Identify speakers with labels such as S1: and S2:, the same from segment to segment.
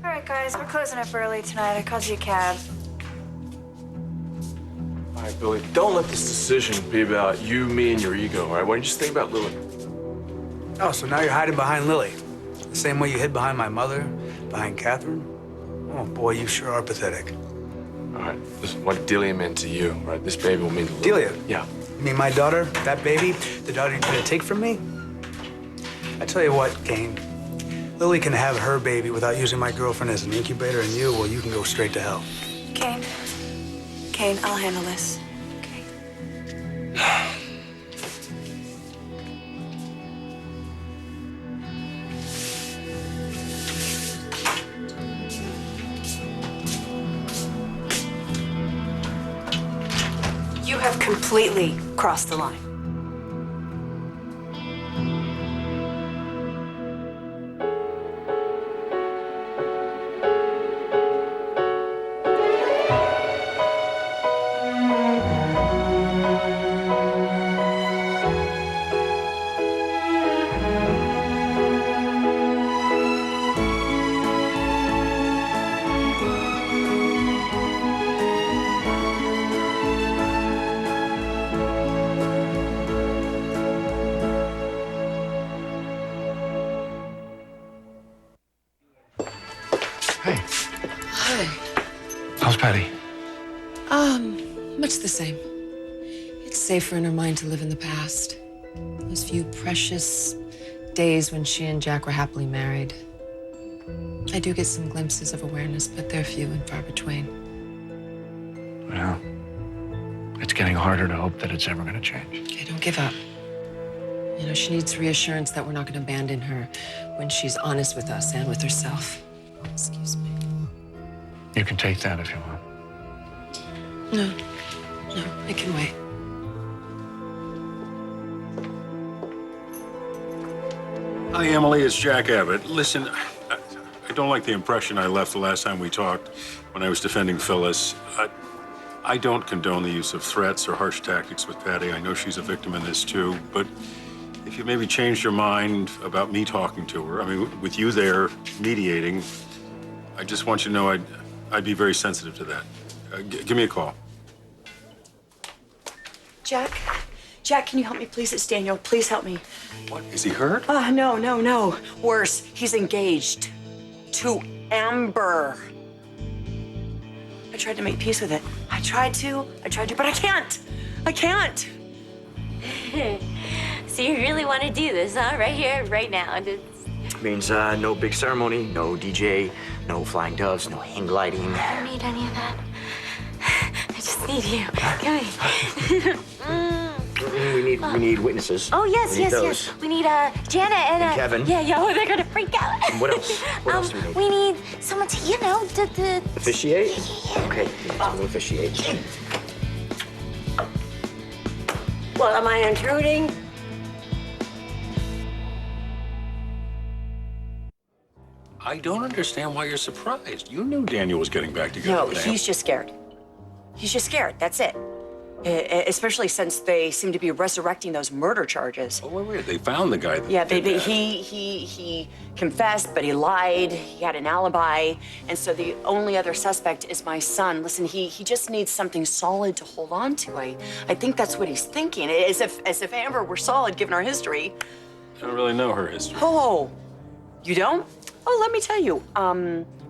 S1: All right, guys, we're closing up early tonight. I called you a cab.
S2: All right, Billy, don't let this decision be about you, me, and your ego, all right? Why don't you just think about Lily?
S3: Oh, so now you're hiding behind Lily. The same way you hid behind my mother, behind Catherine? Oh, boy, you sure are pathetic.
S2: All right, listen, what Delia meant to you, all right? This baby will mean to Lily.
S3: Delia?
S2: Yeah.
S3: You mean my daughter, that baby, the daughter you're gonna take from me? I tell you what, Kane. Lily can have her baby without using my girlfriend as an incubator, and you, well, you can go straight to hell.
S1: Kane. Kane, I'll handle this. Okay. You have completely crossed the line.
S4: Hey,
S5: Hi.
S4: how's Patty?
S5: Much the same. It's safer in her mind to live in the past. Those few precious days when she and Jack were happily married. I do get some glimpses of awareness, but they're few and far between.
S4: Well, it's getting harder to hope that it's ever going to change.
S5: Okay, don't give up. You know, she needs reassurance that we're not going to abandon her when she's honest with us and with herself. Excuse me.
S4: You can take that if you want.
S5: No, I can wait.
S6: Hi, Emily. It's Jack Abbott. Listen, I don't like the impression I left the last time we talked when I was defending Phyllis. I don't condone the use of threats or harsh tactics with Patty. I know she's a victim in this, too. But if you maybe changed your mind about me talking to her, I mean, with you there mediating, I just want you to know I'd be very sensitive to that. Give me a call.
S7: Jack, can you help me, please? It's Daniel. Please help me.
S6: What? Is he hurt?
S7: No. Worse, he's engaged to Amber. I tried to make peace with it. I tried to, but I can't. I can't.
S8: So you really want to do this, huh? Right here, right now.
S9: Means no big ceremony, no DJ, no flying doves, no hang gliding.
S8: I don't need any of that. I just need you. Come here.
S9: We need witnesses.
S8: Oh, yes.
S9: Those.
S8: We need Janet and
S9: Kevin.
S8: Yeah, oh, they're gonna freak out.
S9: What else? What else do we need?
S8: We need someone to, the
S9: Officiate?
S8: Yeah.
S9: Okay, someone to officiate.
S7: Well, am I intruding?
S6: I don't understand why you're surprised. You knew Daniel was getting back together
S7: No,
S6: with Amber.
S7: he's just scared. He's just scared. That's it. Especially since they seem to be resurrecting those murder charges.
S6: Oh, wait. They found the guy that
S7: Yeah,
S6: did that.
S7: he confessed, but he lied. He had an alibi, and so the only other suspect is my son. Listen, he just needs something solid to hold on to. I think that's what he's thinking. As if Amber were solid, given our history.
S6: I don't really know her history.
S7: Oh, you don't? Oh, let me tell you.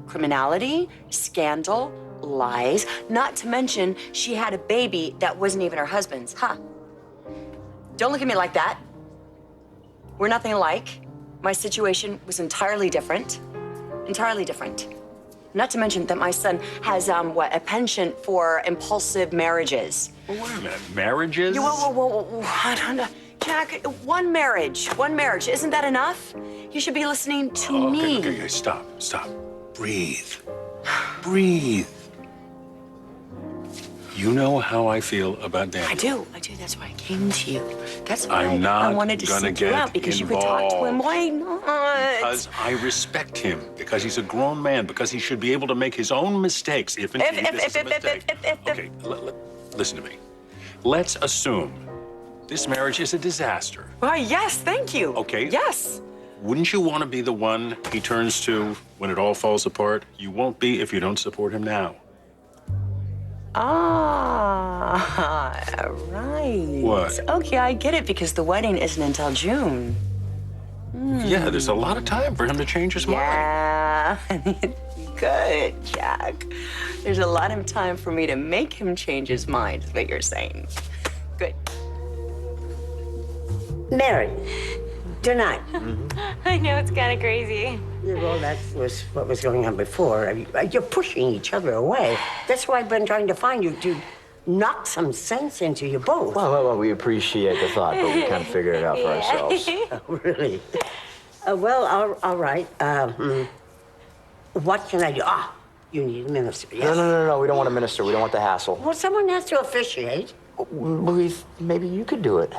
S7: Criminality, scandal, lies. Not to mention, she had a baby that wasn't even her husband's. Huh? Don't look at me like that. We're nothing alike. My situation was entirely different. Entirely different. Not to mention that my son has, a penchant for impulsive marriages.
S6: Well, wait a minute. Marriages?
S7: Whoa. I don't know. Jack, one marriage. Isn't that enough? You should be listening to me.
S6: Okay. Stop. Breathe. Breathe. You know how I feel about Daniel.
S7: I do. That's why I came to you. That's why
S6: I'm not
S7: I wanted to
S6: gonna
S7: seek you
S6: get
S7: out, because you could talk to him.
S6: involved.
S7: Why not?
S6: Because I respect him, because he's a grown man, because he should be able to make his own mistakes, if indeed this is a mistake. Okay, listen to me. Let's assume this marriage is a disaster.
S7: Why, yes, thank you.
S6: Okay.
S7: Yes.
S6: Wouldn't you want to be the one he turns to when it all falls apart? You won't be if you don't support him now.
S7: Ah, right.
S6: What?
S7: Okay, I get it, because the wedding isn't until June.
S6: Yeah, there's a lot of time for him to change his mind.
S7: Yeah. Good, Jack. There's a lot of time for me to make him change his mind, is what you're saying. Good.
S10: Mary, tonight.
S8: I know it's kind of crazy.
S10: Yeah, well, that was what was going on before. I mean, you're pushing each other away. That's why I've been trying to find you to knock some sense into you both.
S9: Well, we appreciate the thought, but we can't figure it out for ourselves.
S10: Oh, really? Well, all right. What can I do? Ah, you need a minister, yes?
S9: No. We don't want a minister. We don't want the hassle.
S10: Well, someone has to officiate.
S9: Maybe you could do it.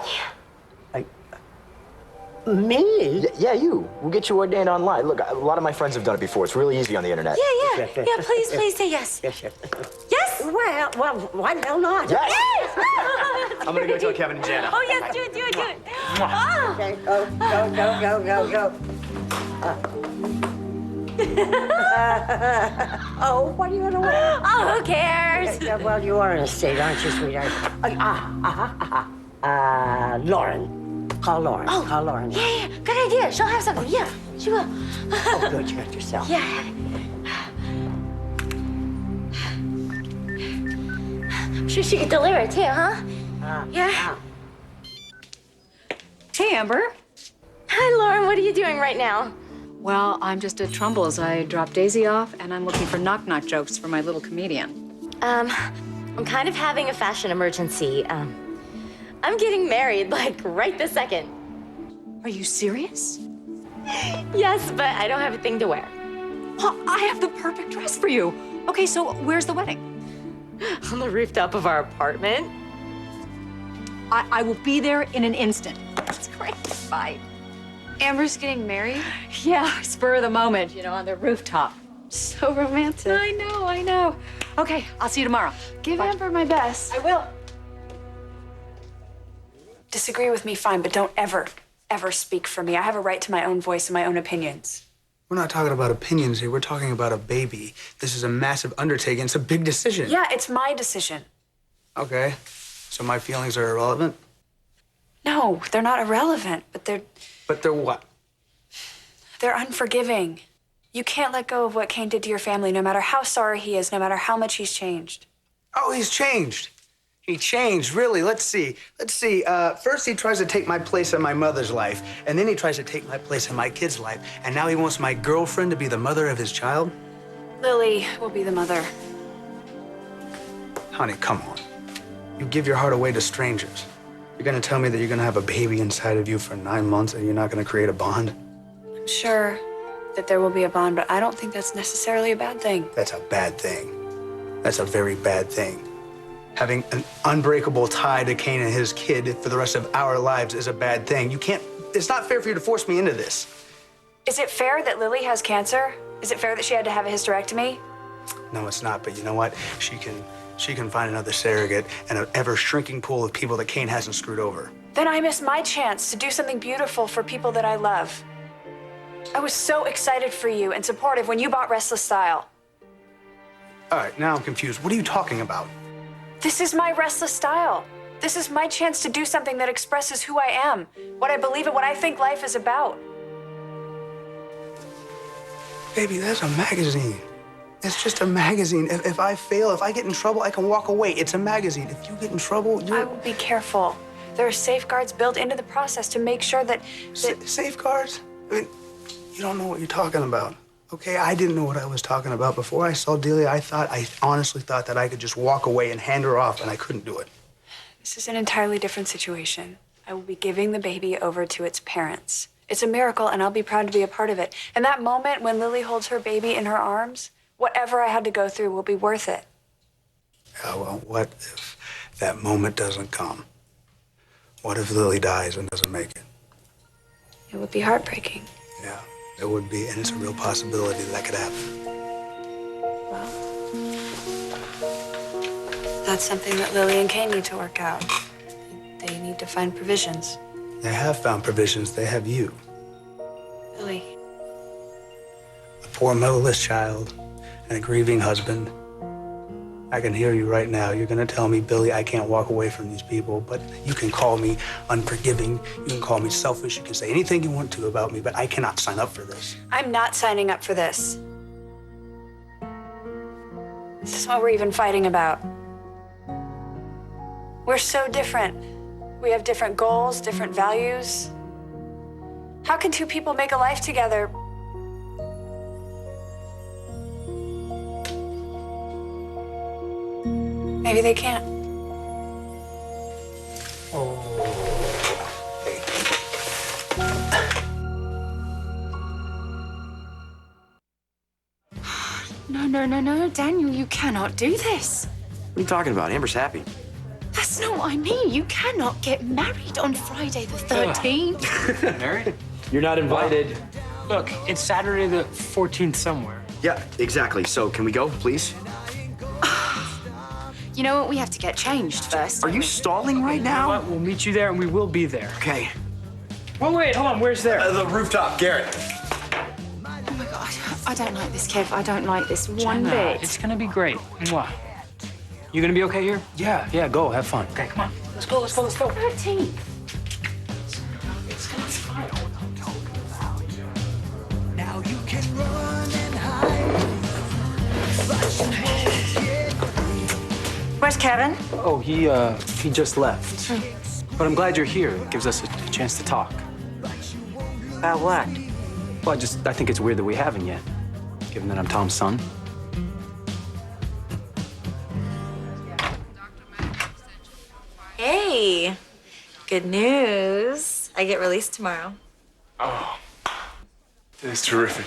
S10: Me?
S9: Yeah, you. We'll get you ordained online. Look, a lot of my friends have done it before. It's really easy on the internet.
S8: Yeah, please say yes.
S10: Yes.
S8: Yes?
S10: Well, why the hell not?
S9: Yes! I'm gonna go tell Kevin and Jana.
S8: Oh, yes, do it. Oh.
S10: Okay, go. Oh, what are you gonna wear?
S8: Oh, who cares?
S10: Well, you are in a state, aren't you, sweetheart? Lauren. Call Lauren.
S8: Oh.
S10: Call Lauren.
S8: Yeah, good idea. She'll have something. Yeah, she will.
S10: Oh, good, you got yourself.
S8: Yeah. I'm sure she could deliver it too, huh? Yeah.
S11: Hey, Amber.
S8: Hi, Lauren. What are you doing right now?
S11: Well, I'm just at Trumbull's. I dropped Daisy off, and I'm looking for knock-knock jokes for my little comedian.
S8: I'm kind of having a fashion emergency. I'm getting married, like, right this second.
S11: Are you serious?
S8: Yes, but I don't have a thing to wear.
S11: Well, I have the perfect dress for you. Okay, so where's the wedding?
S8: On the rooftop of our apartment.
S11: I will be there in an instant.
S8: That's great. Bye.
S5: Amber's getting married?
S11: Yeah, spur of the moment, on the rooftop.
S5: So romantic.
S11: I know. Okay, I'll see you tomorrow.
S5: Give
S11: Bye.
S5: Amber my best.
S11: I will.
S1: Disagree with me, fine, but don't ever speak for me. I have a right to my own voice and my own opinions.
S3: We're not talking about opinions here. We're talking about a baby. This is a massive undertaking. It's a big decision.
S1: Yeah, it's my decision.
S3: Okay. So my feelings are irrelevant?
S1: No, they're not irrelevant, but they're
S3: what?
S1: They're unforgiving. You can't let go of what Kane did to your family, no matter how sorry he is, no matter how much he's changed.
S3: Oh, he's changed. He changed, really. Let's see. First, he tries to take my place in my mother's life, and then he tries to take my place in my kid's life, and now he wants my girlfriend to be the mother of his child?
S1: Lily will be the mother.
S3: Honey, come on. You give your heart away to strangers. You're gonna tell me that you're gonna have a baby inside of you for 9 months and you're not gonna create a bond?
S1: I'm sure that there will be a bond, but I don't think that's necessarily a bad thing.
S3: That's a bad thing. That's a very bad thing. Having an unbreakable tie to Kane and his kid for the rest of our lives is a bad thing. It's not fair for you to force me into this.
S1: Is it fair that Lily has cancer? Is it fair that she had to have a hysterectomy?
S3: No, it's not, but you know what? She can find another surrogate in an ever-shrinking pool of people that Kane hasn't screwed over.
S1: Then I missed my chance to do something beautiful for people that I love. I was so excited for you and supportive when you bought Restless Style.
S3: All right, now I'm confused. What are you talking about?
S1: This is my Restless Style. This is my chance to do something that expresses who I am, what I believe and what I think life is about.
S3: Baby, that's a magazine. It's just a magazine. If I fail, if I get in trouble, I can walk away. It's a magazine. If you get in trouble,
S1: I will be careful. There are safeguards built into the process to make sure that...
S3: Safeguards? I mean, you don't know what you're talking about. Okay, I didn't know what I was talking about. Before I saw Delia, I honestly thought that I could just walk away and hand her off, and I couldn't do it.
S1: This is an entirely different situation. I will be giving the baby over to its parents. It's a miracle, and I'll be proud to be a part of it. And that moment when Lily holds her baby in her arms, whatever I had to go through will be worth it.
S3: Yeah, well, what if that moment doesn't come? What if Lily dies and doesn't make it?
S1: It would be heartbreaking.
S3: Yeah, it would be, and it's a real possibility that could happen.
S1: Well, that's something that Lily and Kane need to work out. They need to find provisions.
S3: They have found provisions. They have you.
S1: Billy.
S3: A poor motherless child and a grieving husband. I can hear you right now. You're gonna tell me, Billy, I can't walk away from these people, but you can call me unforgiving. You can call me selfish. You can say anything you want to about me, but I cannot sign up for this.
S1: I'm not signing up for this. This is what we're even fighting about. We're so different. We have different goals, different values. How can two people make a life together? Maybe they can't.
S11: No, Daniel, you cannot do this.
S9: What are you talking about? Amber's happy.
S11: That's not what I mean. You cannot get married on Friday the 13th.
S12: Married?
S9: You're not invited.
S12: Look, it's Saturday the 14th somewhere.
S9: Yeah, exactly. So can we go, please?
S11: You know what? We have to get changed first.
S9: Are you stalling right
S12: You know
S9: now?
S12: what? We'll meet you there and we will be there.
S9: Okay.
S12: Oh, wait, hold on. Where's there?
S2: The rooftop, Garrett.
S11: Oh my God. I don't like this, Kev. I don't like this one
S12: Jenna,
S11: bit.
S12: It's gonna be great. Mwah. You gonna be okay here? Yeah, go. Have fun. Okay, come on. Let's go.
S11: 13th.
S13: Now you can run and hide.
S7: Where's Kevin?
S12: Oh, he just left. But I'm glad you're here. It gives us a chance to talk.
S7: About what?
S12: Well, I think it's weird that we haven't yet, given that I'm Tom's son.
S14: Hey, good news. I get released tomorrow.
S2: Oh, that's terrific.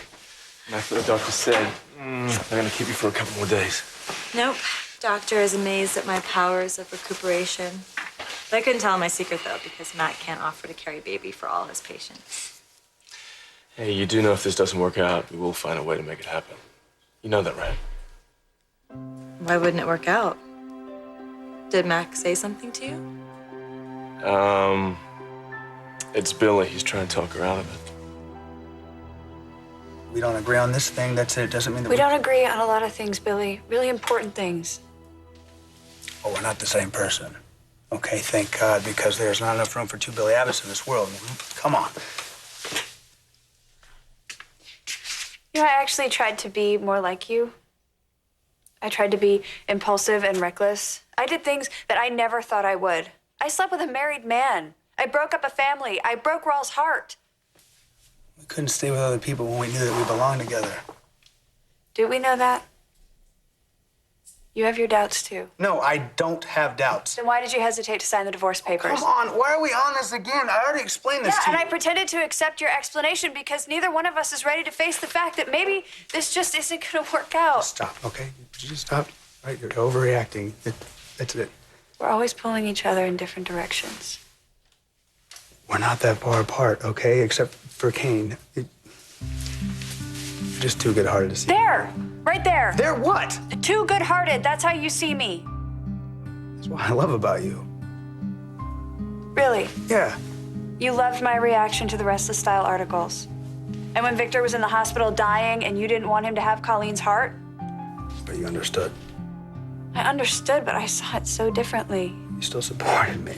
S2: And that's what the doctor said. They're gonna keep you for a couple more days.
S14: Nope. Doctor is amazed at my powers of recuperation. But I couldn't tell him my secret, though, because Matt can't offer to carry baby for all his patients.
S2: Hey, you do know if this doesn't work out, we will find a way to make it happen. You know that, right?
S14: Why wouldn't it work out? Did Mac say something to you?
S2: It's Billy. He's trying to talk her out of it.
S3: We don't agree on this thing. That's it. Doesn't mean that
S1: We don't agree on a lot of things, Billy. Really important things.
S3: Oh, we're not the same person. Okay, thank God, because there's not enough room for two Billy Abbotts in this world. Come on.
S1: You know, I actually tried to be more like you. I tried to be impulsive and reckless. I did things that I never thought I would. I slept with a married man. I broke up a family. I broke Rawls' heart.
S3: We couldn't stay with other people when we knew that we belonged together.
S1: Do we know that? You have your doubts, too.
S3: No, I don't have doubts.
S1: Then why did you hesitate to sign the divorce papers?
S3: Come on, why are we on this again? I already explained this to
S1: and
S3: you.
S1: I pretended to accept your explanation because neither one of us is ready to face the fact that maybe this just isn't going to work out.
S3: Stop, okay? Would you just stop? Right, you're overreacting. That's it.
S1: We're always pulling each other in different directions.
S3: We're not that far apart, okay? Except for Kane. You're just too good-hearted to see.
S1: There! Right there!
S3: There what?
S1: Too good-hearted. That's how you see me.
S3: That's what I love about you.
S1: Really?
S3: Yeah.
S1: You loved my reaction to the Restless Style articles. And when Victor was in the hospital dying and you didn't want him to have Colleen's heart?
S3: But you understood.
S1: I understood, but I saw it so differently.
S3: You still supported me.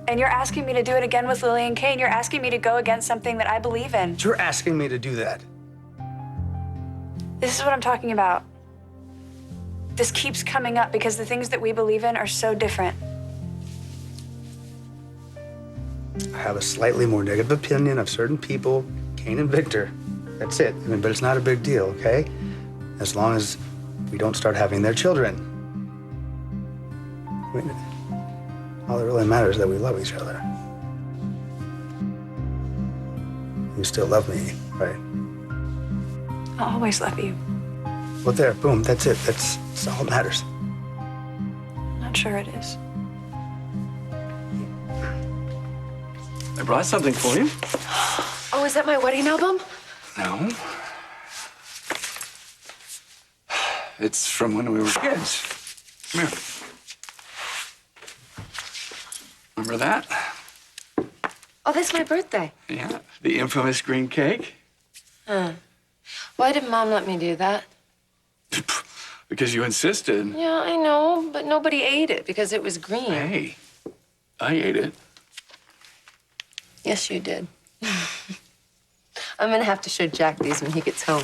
S1: And you're asking me to do it again with Lily and Kane. You're asking me to go against something that I believe in.
S3: You're asking me to do that.
S1: This is what I'm talking about. This keeps coming up because the things that we believe in are so different.
S3: I have a slightly more negative opinion of certain people, Kane and Victor. That's it. I mean, but it's not a big deal, okay? As long as we don't start having their children. I mean, all that really matters is that we love each other. You still love me, right?
S1: I'll always love you.
S3: Well, there, boom, that's it. That's all that matters.
S1: Not sure it is.
S4: I brought something for you.
S5: Oh, is that my wedding album?
S4: No. It's from when we were kids. Come here. Remember that?
S5: Oh, that's my birthday.
S4: Yeah, the infamous green cake.
S5: Huh. Why did Mom let me do that?
S4: Because you insisted.
S5: Yeah, I know, but nobody ate it because it was green.
S4: Hey, I ate it.
S5: Yes, you did. I'm gonna have to show Jack these when he gets home.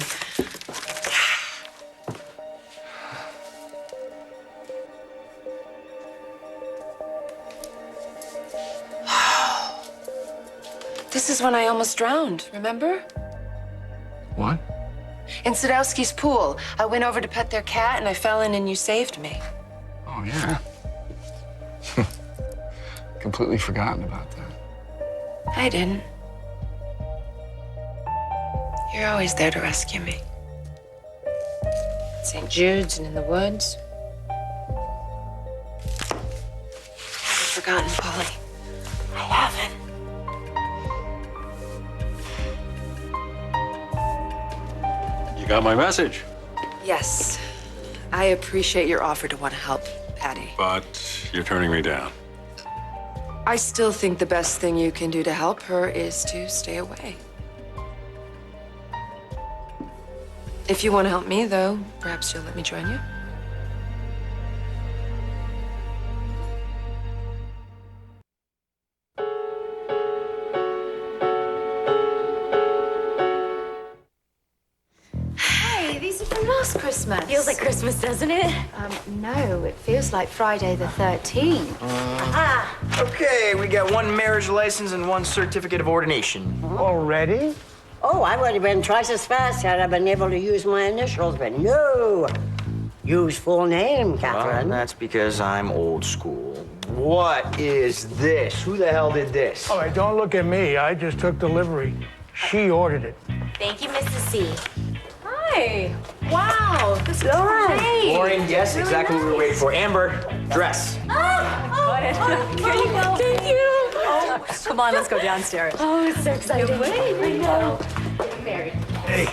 S5: This is when I almost drowned, remember?
S4: What?
S5: In Sadowski's pool. I went over to pet their cat and I fell in and you saved me.
S4: Oh, yeah. Completely forgotten about that.
S5: I didn't. You're always there to rescue me. At St. Jude's and in the woods. I haven't forgotten, Polly. I haven't.
S6: You got my message.
S5: Yes. I appreciate your offer to want to help Patty.
S6: But you're turning me down.
S5: I still think the best thing you can do to help her is to stay away. If you want to help me, though, perhaps you'll let me join you.
S15: Hey, these are from last Christmas.
S8: Feels like Christmas, doesn't it?
S15: No, it feels like Friday the 13th.
S9: Okay, we got one marriage license and one certificate of ordination.
S10: Already? Oh, I would have been twice as fast had I been able to use my initials, but no. Use full name,
S9: Well,
S10: Catherine.
S9: that's because I'm old school. What is this? Who the hell did this?
S16: All right, don't look at me. I just took delivery. She ordered it.
S8: Thank you, Mrs. C.
S14: Hi. Wow, this is
S10: Lauren.
S14: great.
S9: Lauren, yes, exactly what we were waiting for. Amber, dress.
S14: Here you go. Thank you. Oh, come on, let's go downstairs.
S8: Oh, it's so exciting.
S14: I know.
S16: Hey,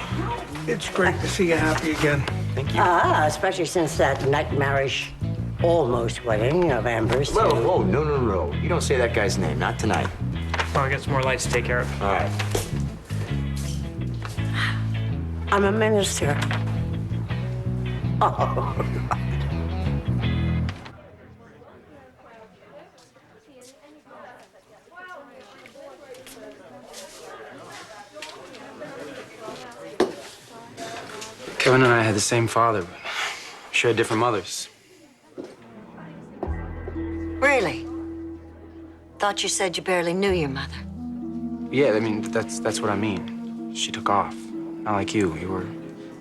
S16: it's great to see you happy again.
S9: Thank you.
S10: Especially since that nightmarish almost wedding of Amber's.
S9: Whoa, whoa, no. You don't say that guy's name, not tonight.
S12: Well, I got some more lights to take care of.
S9: All right.
S10: I'm a minister. Oh.
S12: Kevin and I had the same father, but shared different mothers.
S15: Really? Thought you said you barely knew your mother.
S12: Yeah, I mean, that's what I mean. She took off. Not like you. You're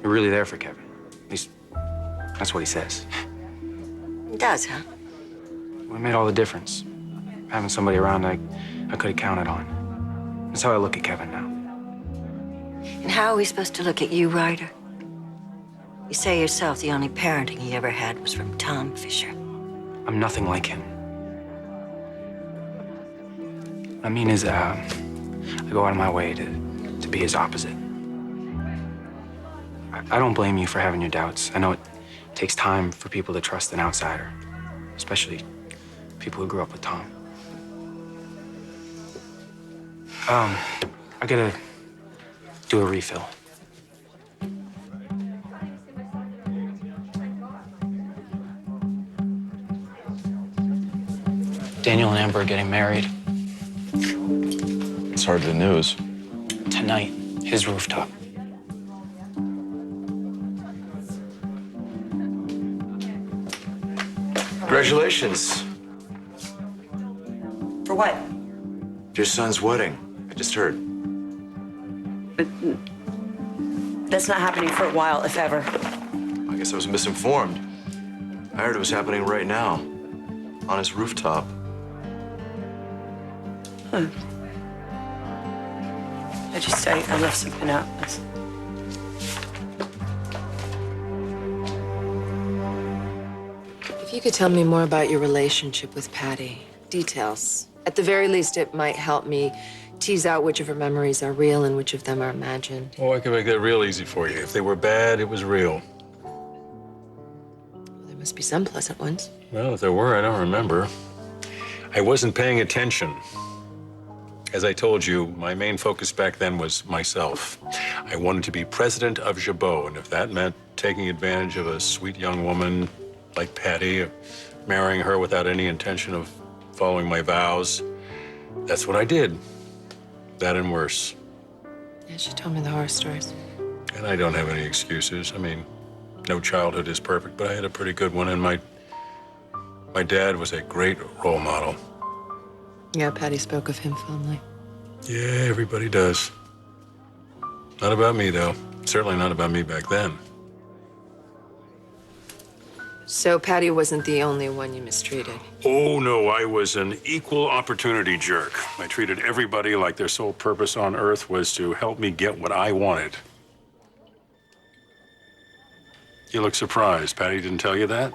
S12: really there for Kevin. At least, that's what he says.
S15: It does, huh?
S12: It made all the difference. Having somebody around I could have counted on. That's how I look at Kevin now.
S15: And how are we supposed to look at you, Ryder? You say yourself the only parenting he ever had was from Tom Fisher.
S12: I'm nothing like him. What I mean is, I go out of my way to be his opposite. I don't blame you for having your doubts. I know it takes time for people to trust an outsider, especially people who grew up with Tom. I gotta do a refill. Daniel and Amber are getting married.
S2: It's hardly news.
S12: Tonight, his rooftop.
S2: Congratulations.
S7: For what?
S2: Your son's wedding. I just heard.
S7: But that's not happening for a while, if ever.
S2: I guess I was misinformed. I heard it was happening right now. On his rooftop.
S7: I left something out.
S5: If you could tell me more about your relationship with Patty, details. At the very least, it might help me tease out which of her memories are real and which of them are imagined.
S6: Oh, I can make that real easy for you. If they were bad, it was real.
S5: There must be some pleasant ones.
S6: Well, if there were, I don't remember. I wasn't paying attention. As I told you, my main focus back then was myself. I wanted to be president of Jabot, and if that meant taking advantage of a sweet young woman like Patty, marrying her without any intention of following my vows, that's what I did. That and worse.
S5: Yeah, she told me the horror stories.
S6: And I don't have any excuses. I mean, no childhood is perfect, but I had a pretty good one, and my dad was a great role model.
S5: Yeah, Patty spoke of him fondly.
S6: Yeah, everybody does. Not about me, though. Certainly not about me back then.
S5: So Patty wasn't the only one you mistreated.
S6: Oh, no, I was an equal opportunity jerk. I treated everybody like their sole purpose on earth was to help me get what I wanted. You look surprised. Patty didn't tell you that?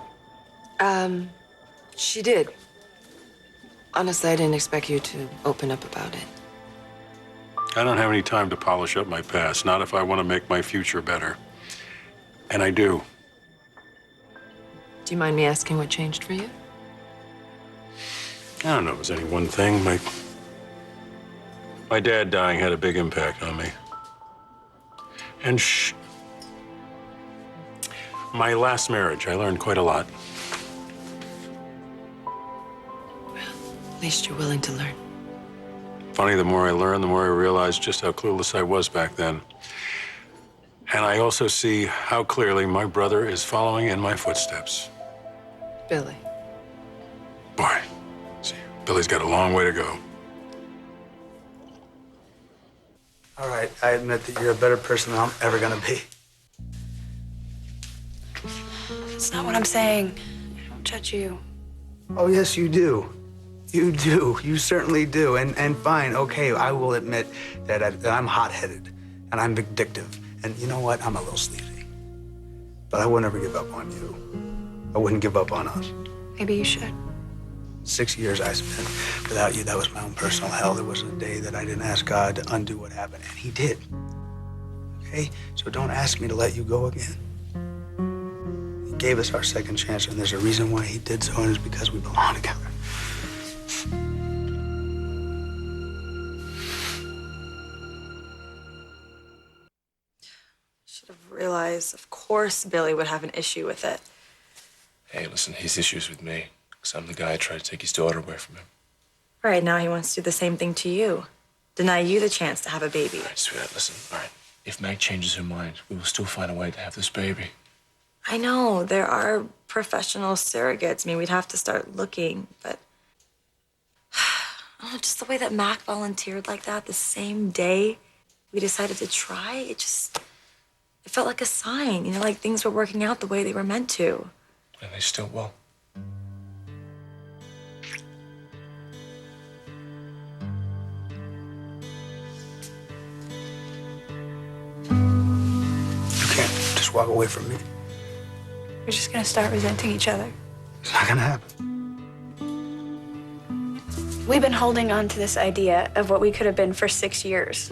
S5: She did. Honestly, I didn't expect you to open up about it.
S6: I don't have any time to polish up my past, not if I want to make my future better. And I do.
S5: Do you mind me asking what changed for you?
S6: I don't know if it was any one thing. My dad dying had a big impact on me. And my last marriage, I learned quite a lot.
S5: At least you're willing to learn.
S6: Funny, the more I learn, the more I realize just how clueless I was back then. And I also see how clearly my brother is following in my footsteps.
S5: Billy.
S6: Boy, see, Billy's got a long way to go.
S3: All right, I admit that you're a better person than I'm ever gonna be.
S1: It's not what I'm saying. I don't judge you.
S3: Oh, yes, you do. You do. You certainly do. And fine, okay, I will admit that I'm hot-headed and I'm vindictive. And you know what? I'm a little sleazy. But I would never give up on you. I wouldn't give up on us.
S1: Maybe you should.
S3: 6 years I spent without you. That was my own personal hell. There wasn't a day that I didn't ask God to undo what happened, and he did. Okay? So don't ask me to let you go again. He gave us our second chance, and there's a reason why he did so, and it's because we belong together.
S14: Should have realized, of course, Billy would have an issue with it.
S2: Hey, listen, his issue's with me. Because I'm the guy who tried to take his daughter away from him.
S14: Right now, he wants to do the same thing to you. Deny you the chance to have a baby.
S2: All right, sweetheart, listen, all right. If Meg changes her mind, we will still find a way to have this baby.
S14: I know, there are professional surrogates. I mean, we'd have to start looking, but... Oh, just the way that Mac volunteered like that the same day we decided to try, it felt like a sign, you know, like things were working out the way they were meant to.
S2: And they still will.
S3: You can't just walk away from me.
S1: We're just gonna start resenting each other.
S3: It's not gonna happen.
S1: We've been holding on to this idea of what we could have been for 6 years.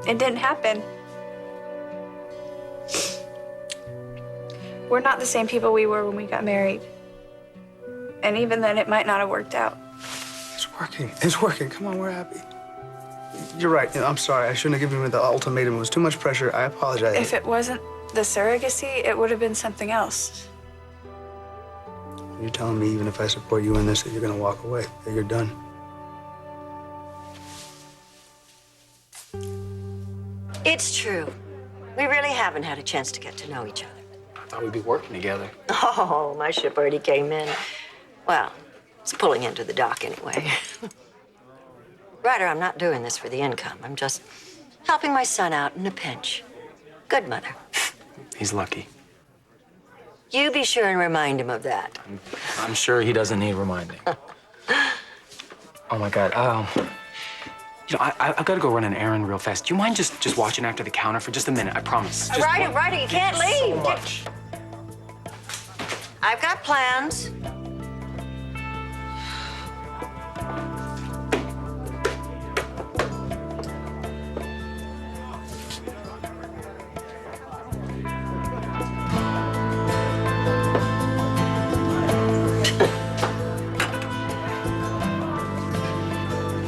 S1: It didn't happen. We're not the same people we were when we got married. And even then, it might not have worked out.
S3: It's working. It's working. Come on, we're happy. You're right. I'm sorry. I shouldn't have given you the ultimatum. It was too much pressure. I apologize.
S1: If it wasn't the surrogacy, it would have been something else.
S3: You're telling me even if I support you in this, that you're gonna walk away, that you're done.
S15: It's true. We really haven't had a chance to get to know each other.
S12: I thought we'd be working together.
S15: Oh, my ship already came in. Well, it's pulling into the dock anyway. Ryder, I'm not doing this for the income. I'm just helping my son out in a pinch. Good mother.
S12: He's lucky.
S15: You be sure and remind him of that.
S12: I'm sure he doesn't need reminding. Oh, my God. You know, I've got to go run an errand real fast. Do you mind just watching after the counter for just a minute? I promise. Just
S15: Ryder, you can't leave.
S12: So much.
S15: I've got plans.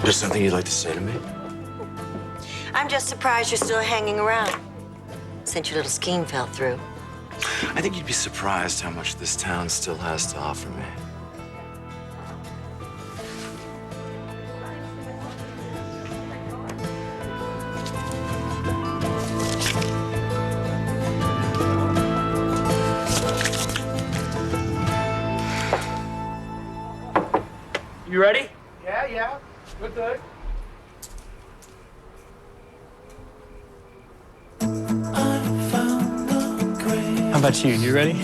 S9: There's something you'd like to say to me?
S15: I'm just surprised you're still hanging around since your little scheme fell through.
S9: I think you'd be surprised how much this town still has to offer me.
S12: You ready?
S3: Yeah. We're good.
S12: How about you? You ready?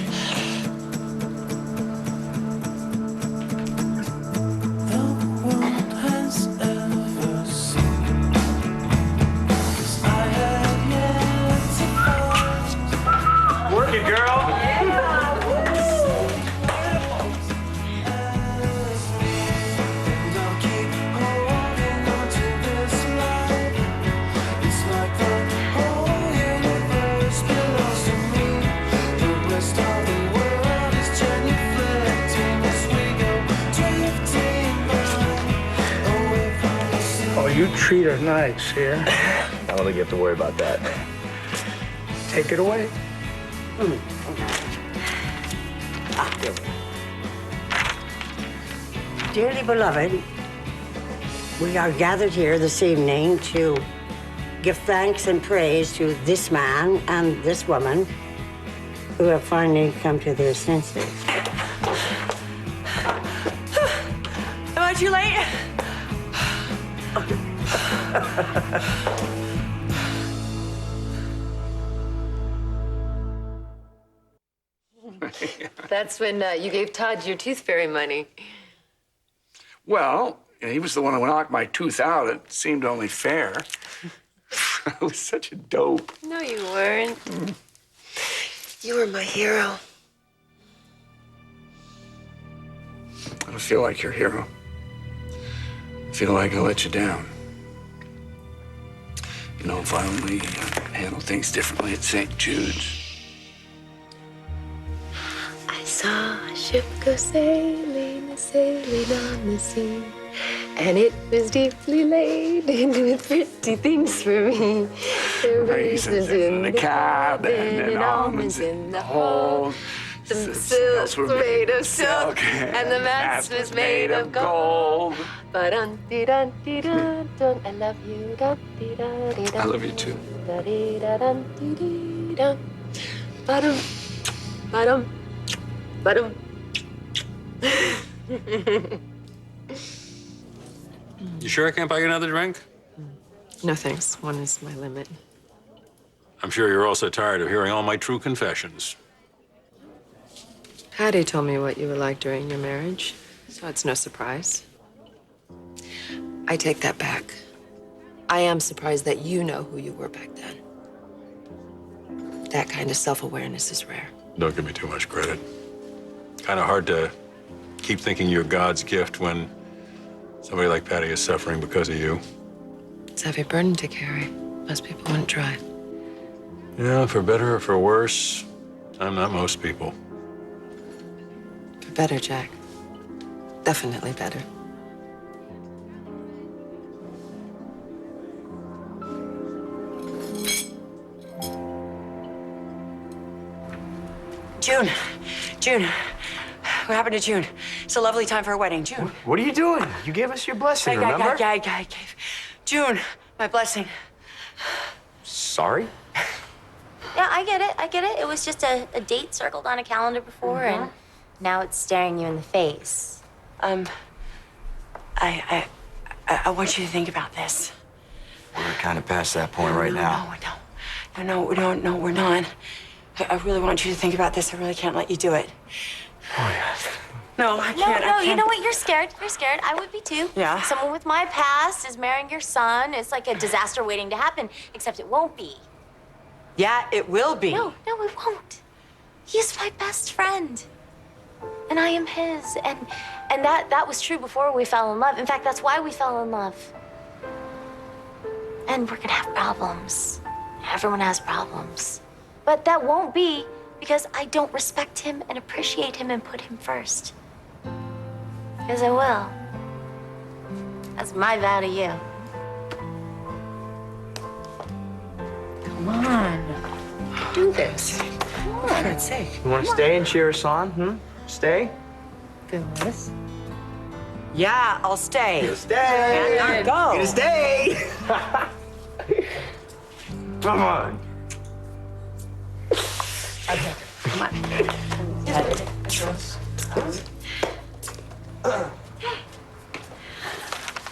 S3: Work it, girl.
S16: Oh, you treat her nice here.
S9: I don't think you have to worry about that.
S16: Take it away.
S10: Dearly beloved, we are gathered here this evening to give thanks and praise to this man and this woman who have finally come to their senses.
S7: Am I too late?
S5: That's when you gave Todd your tooth fairy money.
S4: Well, he was the one who knocked my tooth out. It seemed only fair. I was such a dope.
S5: No, you weren't. You were my hero.
S4: I don't feel like your hero. I feel like I let you down. You know, if I only handle things differently at St. Jude's.
S5: I saw a ship go sailing, sailing on the sea. And it was deeply laden with pretty things for me. There were raisins in the cabin and almonds in the hold. The silks were made of silk and the mast was made of gold. Ba-dun-dee-dun-dee-dun-dun, I love you.
S4: I love you too.
S5: Da-dee-da-dun-dee-dee-dun. Ba-dum, ba-dum, ba-dum.
S6: You sure I can't buy you another drink?
S5: No thanks. One is my limit.
S6: I'm sure you're also tired of hearing all my true confessions.
S5: Hattie told me what you were like during your marriage, so it's no surprise. I take that back. I am surprised that you know who you were back then. That kind of self-awareness is rare.
S6: Don't give me too much credit. Kind of hard to keep thinking you're God's gift when somebody like Patty is suffering because of you.
S5: It's a heavy burden to carry. Most people wouldn't try.
S6: Yeah, for better or for worse, I'm not most people.
S5: For better, Jack. Definitely better.
S7: June. What happened to June? It's a lovely time for a wedding. June.
S9: What are you doing? You gave us your blessing, remember?
S7: I gave June my blessing.
S9: Sorry?
S8: Yeah, I get it. It was just a date circled on a calendar before, and now it's staring you in the face.
S7: I want you to think about this.
S9: We're kind of past that point right now.
S7: No, we're not. I really want you to think about this. I really can't let you do it.
S9: Oh, yeah.
S7: No, I can't.
S8: No, you know what? You're scared. I would be too.
S7: Yeah.
S8: Someone with my past is marrying your son. It's like a disaster waiting to happen, except it won't be.
S7: Yeah, it will be.
S8: No, it won't. He's my best friend. And I am his. And that was true before we fell in love. In fact, that's why we fell in love. And we're gonna have problems. Everyone has problems. But that won't be because I don't respect him and appreciate him and put him first. Because I will. That's my vow to you.
S5: Come on. Do this. For God's sake.
S9: You want to stay and cheer us on? Stay?
S5: Phyllis.
S7: Yeah, I'll stay.
S3: Stay.
S7: Yeah, go.
S3: Gonna stay.
S9: Come on.
S5: Come on.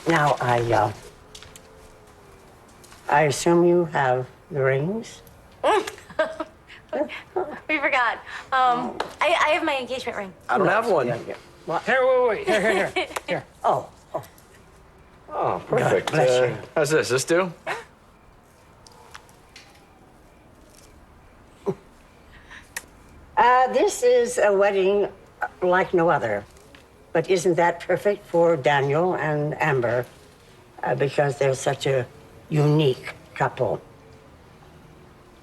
S10: Now, I assume you have the rings?
S8: We forgot. I have my engagement ring.
S9: I don't have one.
S10: What?
S12: Here, wait. Here.
S10: Oh,
S9: Oh, perfect.
S10: bless you.
S9: How's this? This do?
S10: This is a wedding like no other. But isn't that perfect for Daniel and Amber? Because they're such a unique couple.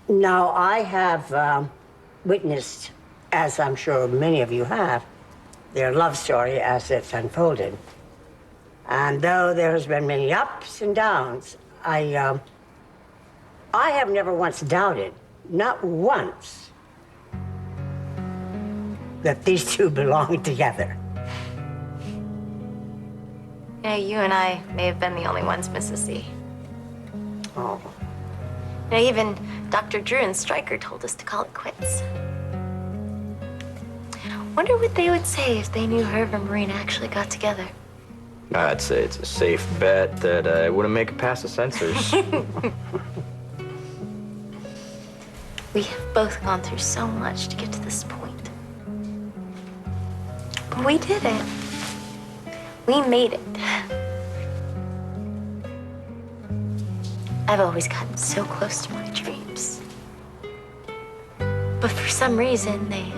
S10: Now, I have witnessed, as I'm sure many of you have, their love story as it's unfolded. And though there has been many ups and downs, I have never once doubted, not once, that these two belong together.
S8: Yeah, you and I may have been the only ones, Mrs. C.
S10: Oh.
S8: You know, even Dr. Drew and Stryker told us to call it quits. Wonder what they would say if they knew Herb and Marina actually got together.
S9: I'd say it's a safe bet that it wouldn't make it past the censors.
S8: We have both gone through so much to get to this point. But we did it. We made it. I've always gotten so close to my dreams. But for some reason, they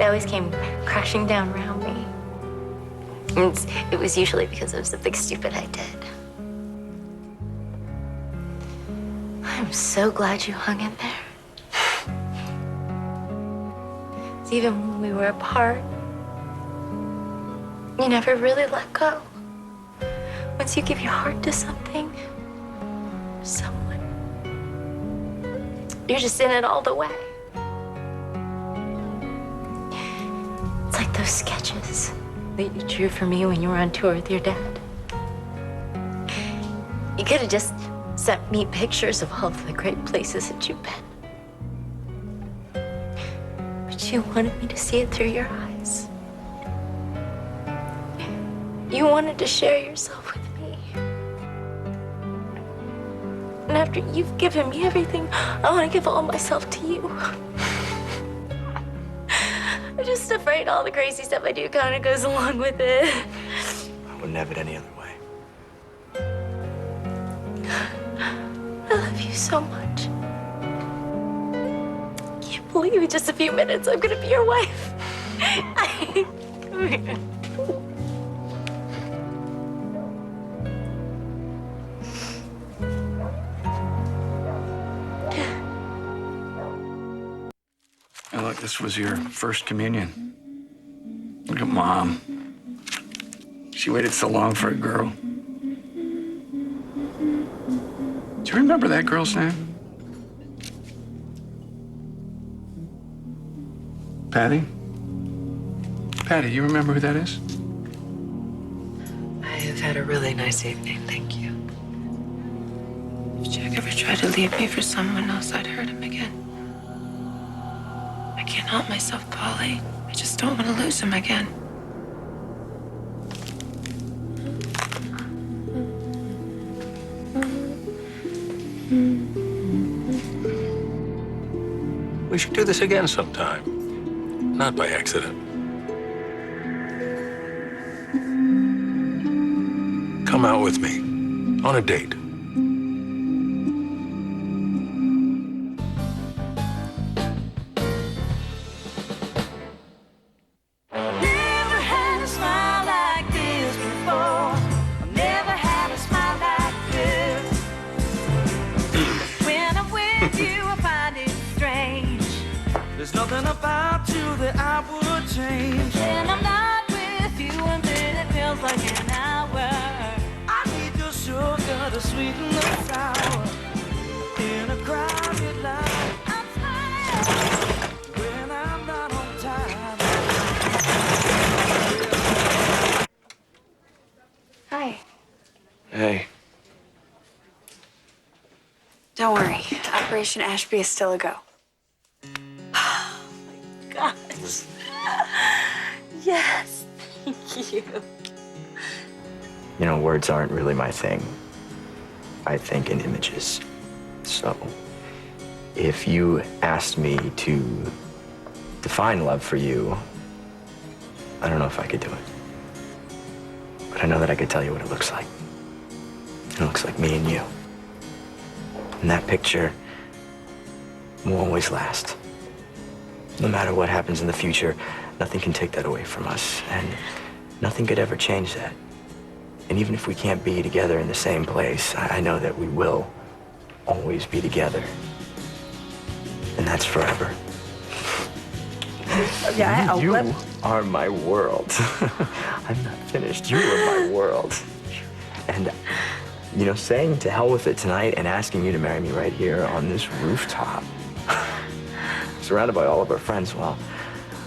S8: always came crashing down around me. And it was usually because of something stupid I did. I'm so glad you hung in there. 'Cause even when we were apart, you never really let go. Once you give your heart to something, someone, you're just in it all the way. It's like those sketches that you drew for me when you were on tour with your dad. You could have just sent me pictures of all of the great places that you've been. But you wanted me to see it through your eyes. You wanted to share yourself with me. And after you've given me everything, I want to give all myself to you. I'm just afraid all the crazy stuff I do kind of goes along with it.
S9: I wouldn't have it any other way.
S8: I love you so much. I can't believe in just a few minutes I'm gonna be your wife. Come here.
S4: Hey, look, this was your first communion. Look at Mom. She waited so long for a girl. Do you remember that girl's name? Patty? Patty, you remember who that is?
S5: I have had a really nice evening, thank you. If Jack ever tried to leave me for someone else, I'd hurt him again. I can't help myself, Polly. I just don't want to lose him again.
S6: We should do this again sometime. Not by accident. Come out with me on a date.
S13: Never had a smile like this before. Never had a smile like this. When I'm with you, I find it strange. There's nothing about you that I would change. When I'm not with you, and then it feels like an hour. the sweet and the sour in a crowded line. I'm tired when I'm not on time.
S1: Hi.
S2: Hey.
S1: Don't worry. Operation Ashby is still a go.
S15: Gosh. Yes, thank you. You know, words aren't really my thing. I think in images. So, if you asked me to define love for you, I don't know if I could do it. But I know that I could tell you what it looks like. It looks like me and you. And that picture will always last. No matter what happens in the future, nothing can take that away from us. And nothing could ever change that. And even if we can't be together in the same place, I know that we will always be together. And that's forever.
S10: Yeah,
S15: You are my world. I'm not finished. You are my world. And, you know, saying to hell with it tonight and asking you to marry me right here on this rooftop, surrounded by all of our friends, well,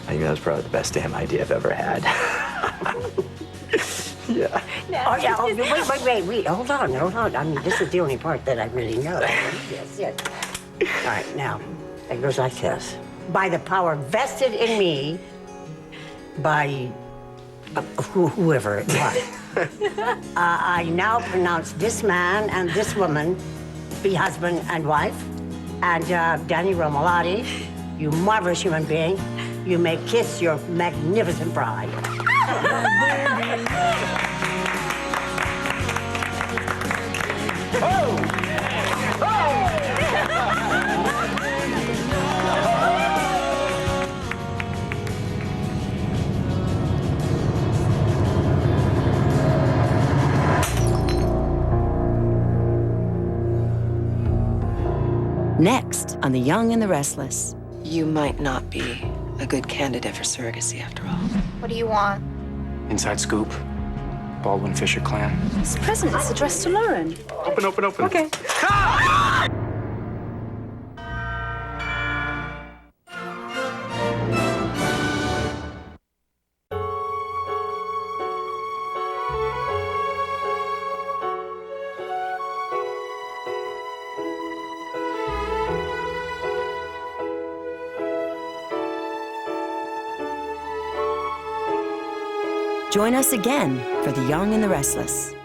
S15: I think that was probably the best damn idea I've ever had. Yeah.
S10: Oh, yeah. Oh, wait. Hold on. I mean, this is the only part that I really know. Yes. All right, now, it goes like this. By the power vested in me by whoever it was, I now pronounce this man and this woman be husband and wife. And Danny Romolotti, you marvelous human being, you may kiss your magnificent bride.
S7: Next on The Young and the Restless.
S5: You might not be a good candidate for surrogacy after all.
S8: What do you want?
S12: Inside scoop. Baldwin Fisher clan.
S11: This present is addressed to Lauren.
S6: Open.
S11: Okay.
S7: Join us again for The Young and the Restless.